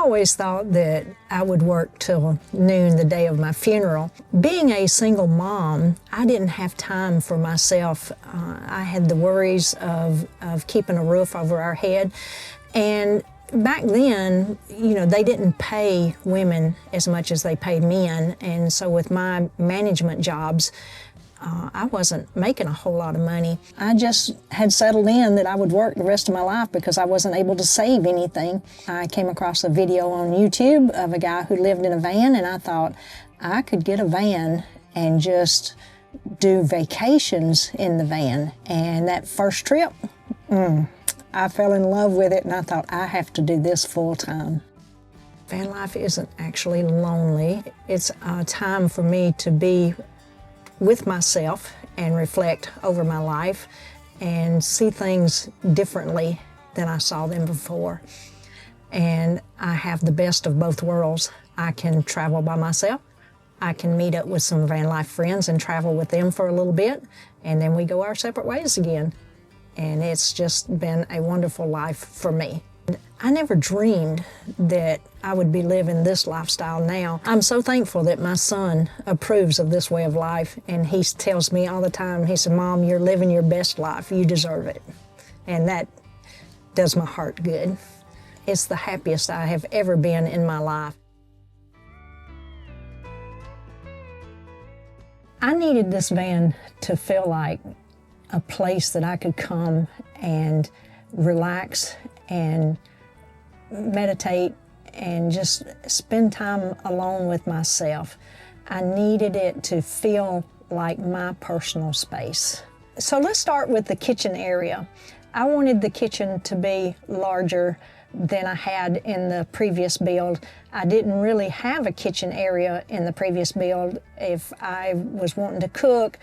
always thought that I would work till noon the day of my funeral. Being a single mom, I didn't have time for myself. I had the worries of keeping a roof over our head. And back then, you know, they didn't pay women as much as they paid men. And so with my management jobs, I wasn't making a whole lot of money. I just had settled in that I would work the rest of my life because I wasn't able to save anything. I came across a video on YouTube of a guy who lived in a van, and I thought I could get a van and just do vacations in the van. And that first trip, I fell in love with it, and I thought I have to do this full time. Van life isn't actually lonely. It's a time for me to be with myself and reflect over my life and see things differently than I saw them before. And I have the best of both worlds. I can travel by myself. I can meet up with some van life friends and travel with them for a little bit, and then we go our separate ways again. And it's just been a wonderful life for me. I never dreamed that I would be living this lifestyle now. I'm so thankful that my son approves of this way of life, and he tells me all the time, he said, "Mom, you're living your best life. You deserve it." And that does my heart good. It's the happiest I have ever been in my life. I needed this van to feel like a place that I could come and relax and meditate and just spend time alone with myself. I needed it to feel like my personal space. So let's start with the kitchen area. I wanted the kitchen to be larger than I had in the previous build. I didn't really have a kitchen area in the previous build. If I was wanting to cook,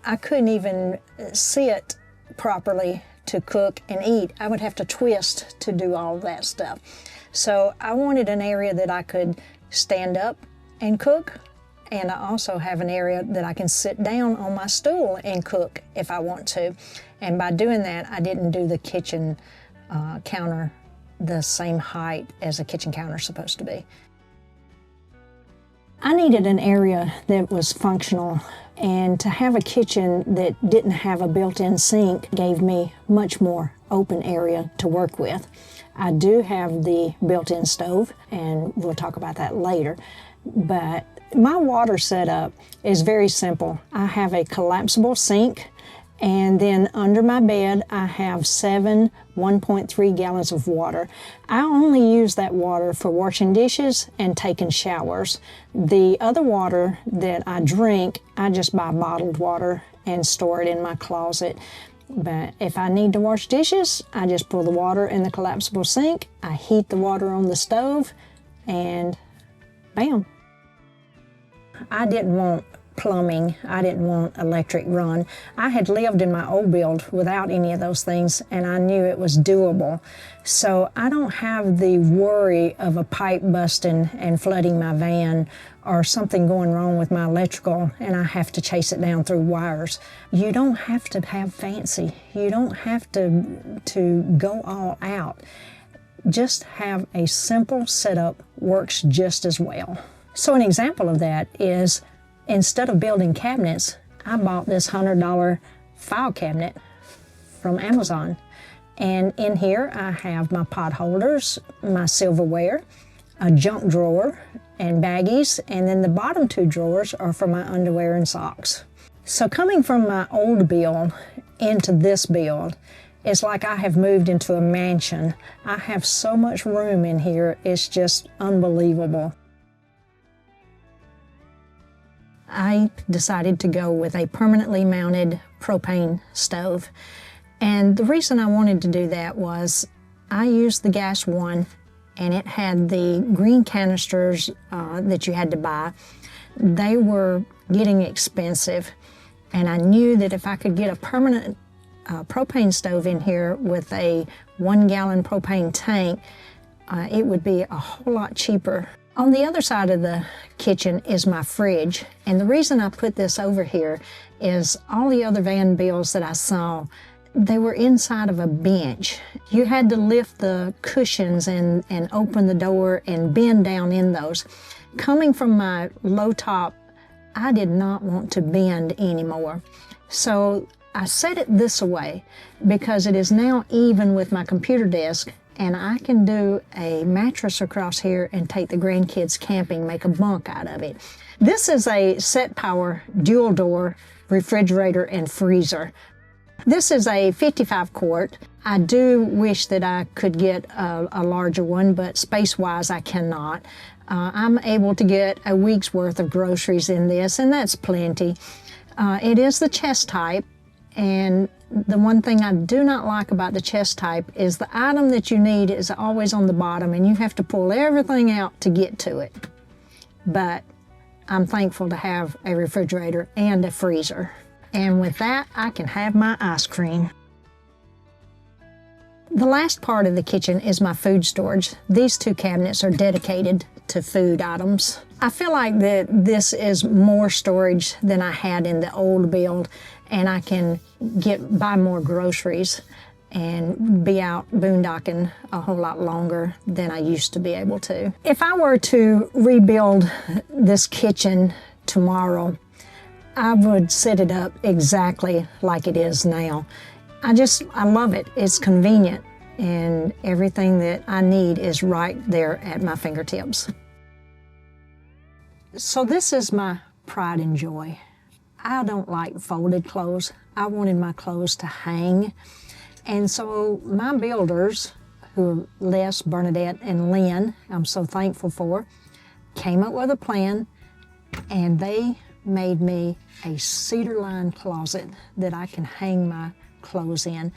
I couldn't even sit properly to cook and eat. I would have to twist to do all of that stuff. So I wanted an area that I could stand up and cook, and I also have an area that I can sit down on my stool and cook if I want to. And by doing that, I didn't do the kitchen counter the same height as a kitchen counter is supposed to be. I needed an area that was functional, and to have a kitchen that didn't have a built-in sink gave me much more open area to work with. I do have the built-in stove, and we'll talk about that later, but my water setup is very simple. I have a collapsible sink, and then under my bed I have 7 1.3 gallons of water. I only use that water for washing dishes and taking showers. The other water that I drink, I just buy bottled water and store it in my closet. But if I need to wash dishes, I just pour the water in the collapsible sink, I heat the water on the stove, and bam. I didn't want plumbing, I didn't want electric run. I had lived in my old build without any of those things, and I knew it was doable. So I don't have the worry of a pipe busting and flooding my van, or something going wrong with my electrical and I have to chase it down through wires. You don't have to have fancy. You don't have to go all out. Just have a simple setup works just as well. So an example of that is, instead of building cabinets, I bought this $100 file cabinet from Amazon. And in here I have my pot holders, my silverware, a junk drawer, and baggies, and then the bottom 2 drawers are for my underwear and socks. So coming from my old build into this build, it's like I have moved into a mansion. I have so much room in here, it's just unbelievable. I decided to go with a permanently mounted propane stove. And the reason I wanted to do that was I used the gas one, and it had the green canisters that you had to buy. They were getting expensive, and I knew that if I could get a permanent propane stove in here with a 1-gallon propane tank, it would be a whole lot cheaper. On the other side of the kitchen is my fridge, and the reason I put this over here is all the other van builds that I saw, They were inside of a bench. You had to lift the cushions and open the door and bend down in those. Coming from my low top, I did not want to bend anymore. So I set it this way because it is now even with my computer desk, and I can do a mattress across here and take the grandkids camping, make a bunk out of it. This is a set power dual door refrigerator and freezer. This is a 55 quart. I do wish that I could get a larger one, but space-wise I cannot. I'm able to get a week's worth of groceries in this, and that's plenty. It is the chest type, and the one thing I do not like about the chest type is the item that you need is always on the bottom, and you have to pull everything out to get to it. But I'm thankful to have a refrigerator and a freezer. And with that, I can have my ice cream. The last part of the kitchen is my food storage. These two cabinets are dedicated to food items. I feel like that this is more storage than I had in the old build, and I can buy more groceries and be out boondocking a whole lot longer than I used to be able to. If I were to rebuild this kitchen tomorrow, I would set it up exactly like it is now. I love it. It's convenient, and everything that I need is right there at my fingertips. So this is my pride and joy. I don't like folded clothes. I wanted my clothes to hang. And so my builders, who are Les, Bernardet, and Lynn, I'm so thankful for, came up with a plan, and they made me a cedar-lined closet that I can hang my clothes in.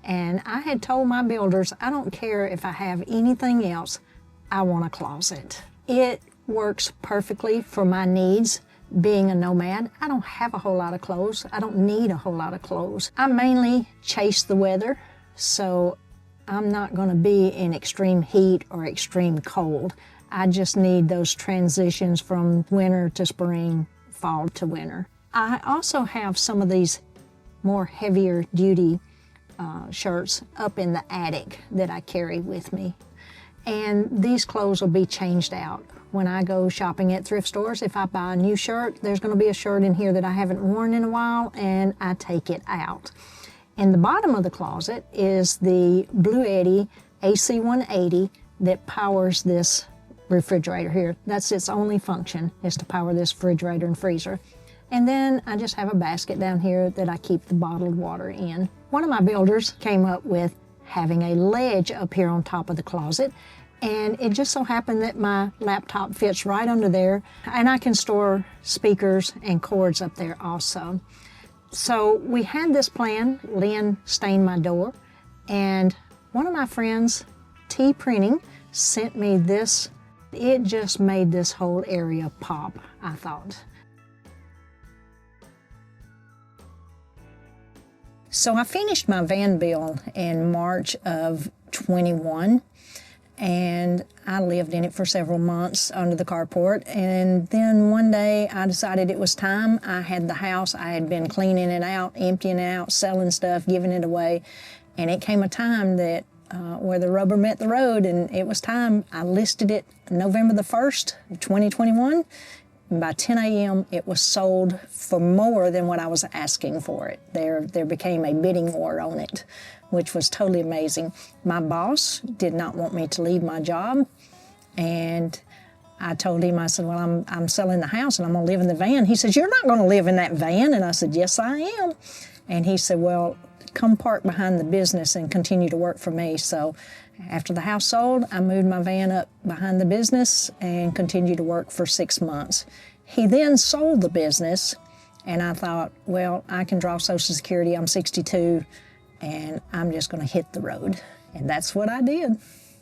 And I had told my builders, I don't care if I have anything else, I want a closet. It works perfectly for my needs. Being a nomad, I don't have a whole lot of clothes. I don't need a whole lot of clothes. I mainly chase the weather, so I'm not going to be in extreme heat or extreme cold. I just need those transitions from winter to spring, fall to winter. I also have some of these more heavier duty shirts up in the attic that I carry with me. And these clothes will be changed out. When I go shopping at thrift stores, if I buy a new shirt, there's going to be a shirt in here that I haven't worn in a while, and I take it out. In the bottom of the closet is the Blue Eddy AC 180 that powers this refrigerator here. That's its only function, is to power this refrigerator and freezer. And then I just have a basket down here that I keep the bottled water in. One of my builders came up with having a ledge up here on top of the closet, and it just so happened that my laptop fits right under there, and I can store speakers and cords up there also. So we had this plan. Lynn stained my door, and one of my friends, T Printing, sent me this. It just made this whole area pop, I thought. So I finished my van build in March of 21, and I lived in it for several months under the carport. And then one day I decided it was time. I had the house, I had been cleaning it out, emptying it out, selling stuff, giving it away. And it came a time that where the rubber met the road, and it was time. I listed it November the 1st, 2021. By 10 a.m., it was sold for more than what I was asking for it. There became a bidding war on it, which was totally amazing. My boss did not want me to leave my job, and I told him, I said, well, I'm selling the house and I'm gonna live in the van. He says, you're not gonna live in that van. And I said, yes, I am. And he said, well, come park behind the business and continue to work for me. So after the house sold, I moved my van up behind the business and continued to work for 6 months. He then sold the business, and I thought, well, I can draw Social Security. I'm 62, and I'm just going to hit the road. And that's what I did.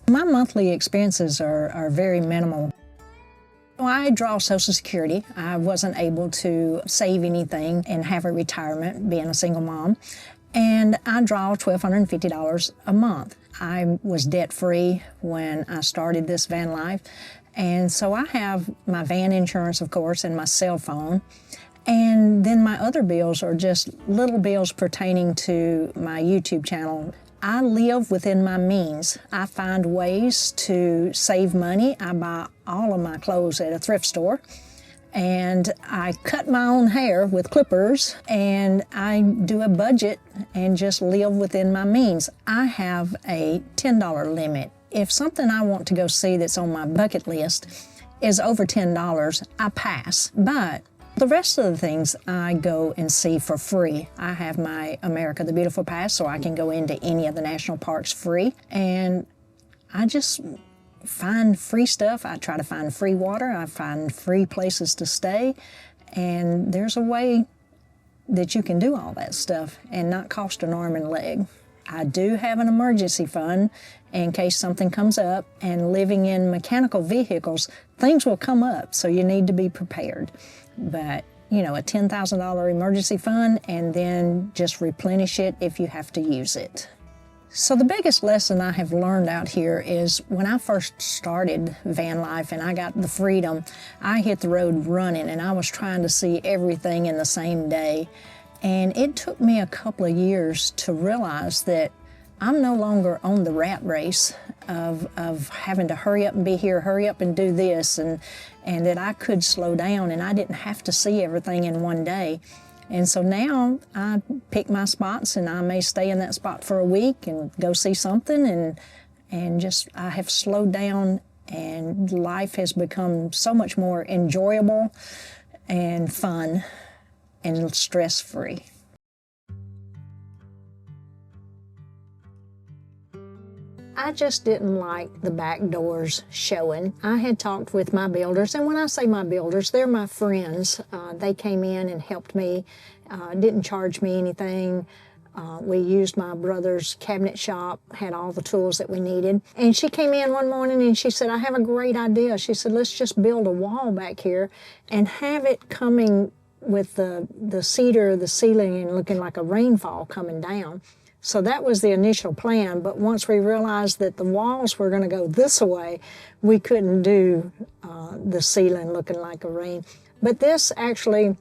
My monthly expenses are very minimal. I draw Social Security. I wasn't able to save anything and have a retirement, being a single mom. And I draw $1,250 a month. I was debt-free when I started this van life. And so I have my van insurance, of course, and my cell phone. And then my other bills are just little bills pertaining to my YouTube channel. I live within my means. I find ways to save money. I buy all of my clothes at a thrift store, and I cut my own hair with clippers, and I do a budget and just live within my means. I have a $10 limit. If something I want to go see that's on my bucket list is over $10, I pass. But the rest of the things I go and see for free. I have my America the Beautiful Pass, so I can go into any of the national parks free. And I just find free stuff. I try to find free water. I find free places to stay. And there's a way that you can do all that stuff and not cost an arm and a leg. I do have an emergency fund in case something comes up, and living in mechanical vehicles, things will come up, so you need to be prepared. But, you know, a $10,000 emergency fund, and then just replenish it if you have to use it. So the biggest lesson I have learned out here is when I first started van life and I got the freedom, I hit the road running, and I was trying to see everything in the same day. And it took me a couple of years to realize that I'm no longer on the rat race of having to hurry up and be here, hurry up and do this, and that I could slow down and I didn't have to see everything in one day. And so now I pick my spots, and I may stay in that spot for a week and go see something, and just I have slowed down, and life has become so much more enjoyable and fun and stress-free. I just didn't like the back doors showing. I had talked with my builders, and when I say my builders, they're my friends. They came in and helped me, didn't charge me anything. We used my brother's cabinet shop, had all the tools that we needed. And she came in one morning and she said, I have a great idea. She said, let's just build a wall back here and have it coming with the cedar, the ceiling, and looking like a rainfall coming down. So that was the initial plan, but once we realized that the walls were going to go this way, we couldn't do the ceiling looking like a rain. But this actually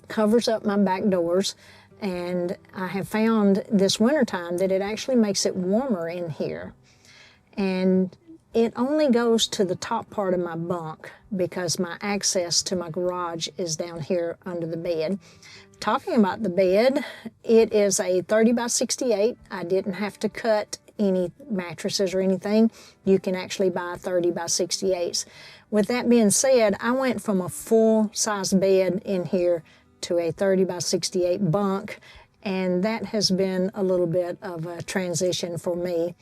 covers up my back doors, and I have found this wintertime that it actually makes it warmer in here. And it only goes to the top part of my bunk because my access to my garage is down here under the bed. Talking about the bed, it is a 30 by 68. I didn't have to cut any mattresses or anything. You can actually buy 30 by 68s. With that being said, I went from a full-size bed in here to a 30 by 68 bunk, and that has been a little bit of a transition for me.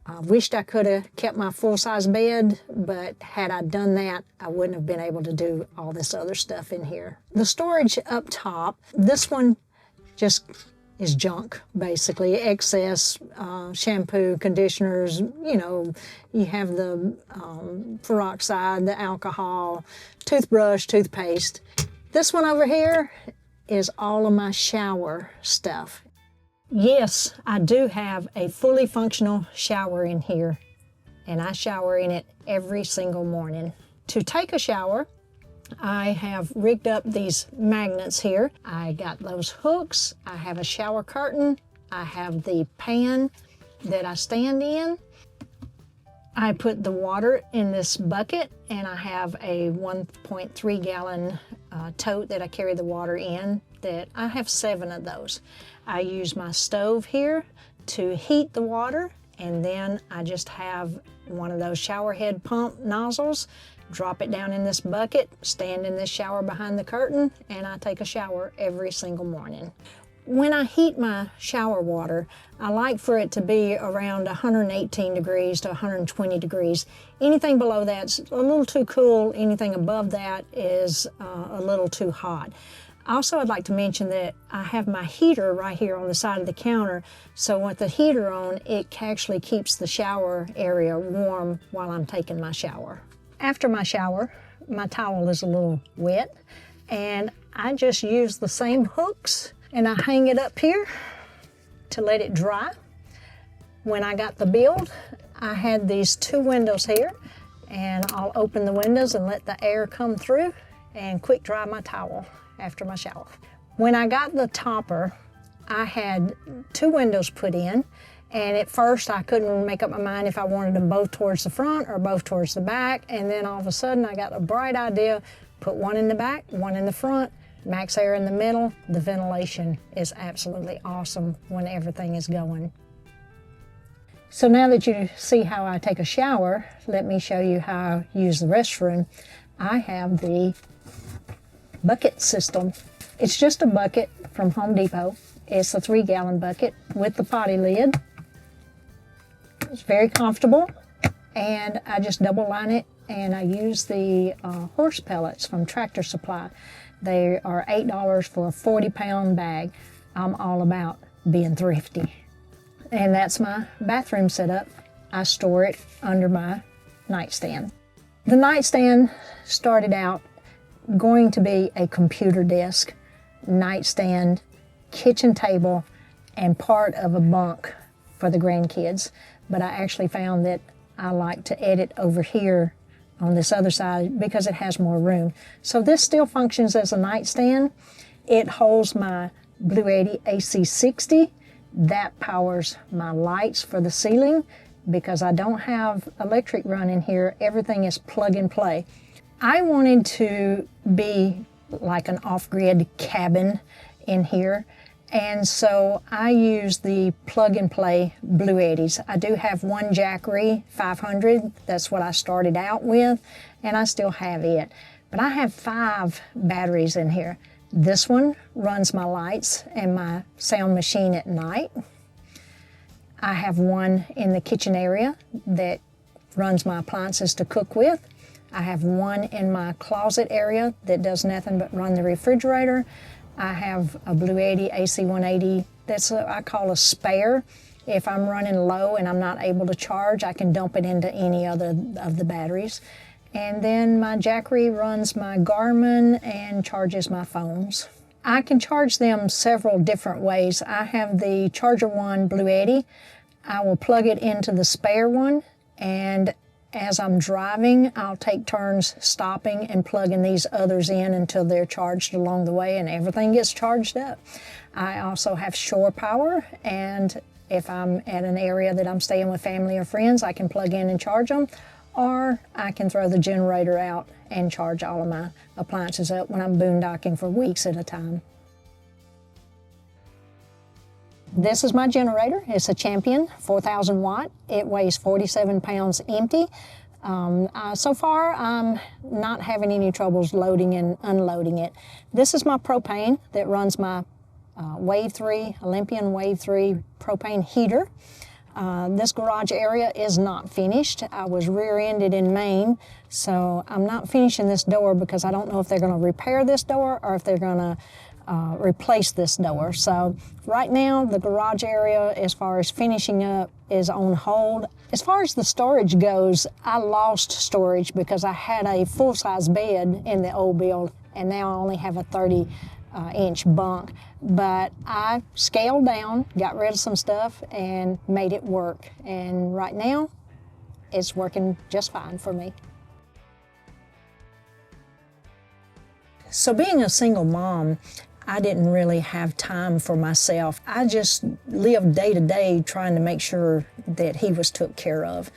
I wished I could have kept my full-size bed, but had I done that, I wouldn't have been able to do all this other stuff in here. The storage up top, this one just is junk, basically. Excess shampoo, conditioners, you know, you have the peroxide, the alcohol, toothbrush, toothpaste. This one over here is all of my shower stuff. Yes, I do have a fully functional shower in here, and I shower in it every single morning. To take a shower, I have rigged up these magnets here. I got those hooks, I have a shower curtain, I have the pan that I stand in. I put the water in this bucket, and I have a 1.3 gallon tote that I carry the water in. That I have 7 of those. I use my stove here to heat the water, and then I just have one of those shower head pump nozzles, drop it down in this bucket, stand in this shower behind the curtain, and I take a shower every single morning. When I heat my shower water, I like for it to be around 118 degrees to 120 degrees. Anything below that's a little too cool, anything above that is a little too hot. Also, I'd like to mention that I have my heater right here on the side of the counter, so with the heater on, it actually keeps the shower area warm while I'm taking my shower. After my shower, my towel is a little wet, and I just use the same hooks, and I hang it up here to let it dry. When I got the build, I had these 2 windows here, and I'll open the windows and let the air come through and quick dry my towel. after my shower. When I got the topper, I had 2 windows put in, and at first I couldn't make up my mind if I wanted them both towards the front or both towards the back, and then all of a sudden I got a bright idea, put one in the back, one in the front, max air in the middle. The ventilation is absolutely awesome when everything is going. So now that you see how I take a shower, let me show you how I use the restroom. I have the bucket system. It's just a bucket from Home Depot. It's a 3-gallon bucket with the potty lid. It's very comfortable, and I just double line it, and I use the horse pellets from Tractor Supply. They are $8 for a 40-pound bag. I'm all about being thrifty. And that's my bathroom setup. I store it under my nightstand. The nightstand started out going to be a computer desk, nightstand, kitchen table, and part of a bunk for the grandkids. But I actually found that I like to edit over here on this other side because it has more room. So this still functions as a nightstand. It holds my Blue 80 AC60. That powers my lights for the ceiling because I don't have electric running here. Everything is plug and play. I wanted to be like an off-grid cabin in here, and so I use the plug and play Blue 80s. I do have one Jackery 500. That's what I started out with, and I still have it. But I have 5 batteries in here. This one runs my lights and my sound machine at night. I have one in the kitchen area that runs my appliances to cook with. I have one in my closet area that does nothing but run the refrigerator. I have a Blue 80 AC 180 that's I call a spare. If I'm running low and I'm not able to charge, I can dump it into any other of the batteries. And then my Jackery runs my Garmin and charges my phones. I can charge them several different ways. I have the Charger One Blue 80. I will plug it into the spare one, and as I'm driving, I'll take turns stopping and plugging these others in until they're charged along the way and everything gets charged up. I also have shore power, and if I'm at an area that I'm staying with family or friends, I can plug in and charge them. Or I can throw the generator out and charge all of my appliances up when I'm boondocking for weeks at a time. This is my generator. It's a Champion 4,000 watt. It weighs 47 pounds empty. So far, I'm not having any troubles loading and unloading it. This is my propane that runs my Wave 3, Olympian Wave 3 propane heater. This garage area is not finished. I was rear-ended in Maine, so I'm not finishing this door because I don't know if they're going to repair this door or if they're going to replace this door. So right now, the garage area, as far as finishing up, is on hold. As far as the storage goes, I lost storage because I had a full-size bed in the old build, and now I only have a 30-inch bunk. But I scaled down, got rid of some stuff, and made it work. And right now, it's working just fine for me. So being a single mom, I didn't really have time for myself. I just lived day to day trying to make sure that he was took care of.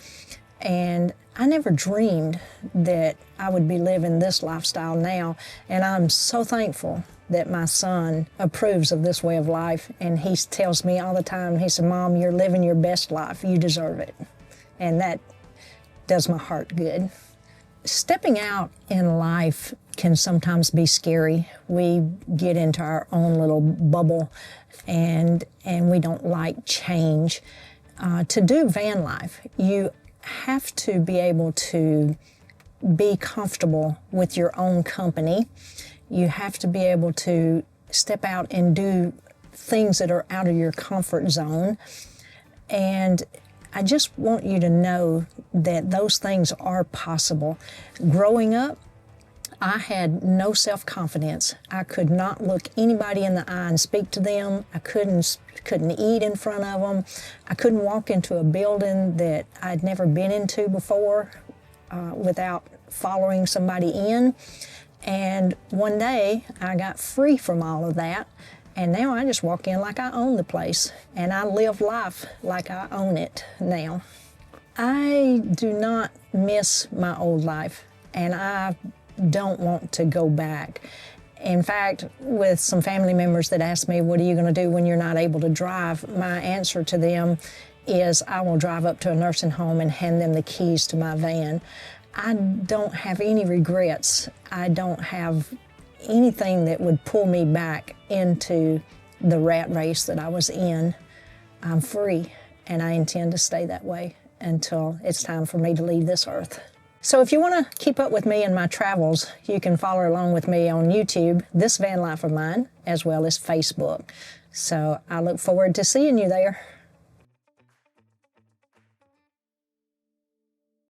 And I never dreamed that I would be living this lifestyle now. And I'm so thankful that my son approves of this way of life. And he tells me all the time, he said, "Mom, you're living your best life. You deserve it." And that does my heart good. Stepping out in life can sometimes be scary. We get into our own little bubble and we don't like change. To do van life, you have to be able to be comfortable with your own company. You have to be able to step out and do things that are out of your comfort zone. And I just want you to know that those things are possible. Growing up, I had no self-confidence. I could not look anybody in the eye and speak to them. I couldn't eat in front of them. I couldn't walk into a building that I'd never been into before without following somebody in. And one day I got free from all of that, and now I just walk in like I own the place, and I live life like I own it now. I do not miss my old life, and I don't want to go back. In fact, with some family members that ask me, what are you going to do when you're not able to drive? My answer to them is I will drive up to a nursing home and hand them the keys to my van. I don't have any regrets. I don't have anything that would pull me back into the rat race that I was in. I'm free, and I intend to stay that way until it's time for me to leave this earth. So if you want to keep up with me and my travels, you can follow along with me on YouTube, This Van Life of Mine, as well as Facebook. So I look forward to seeing you there.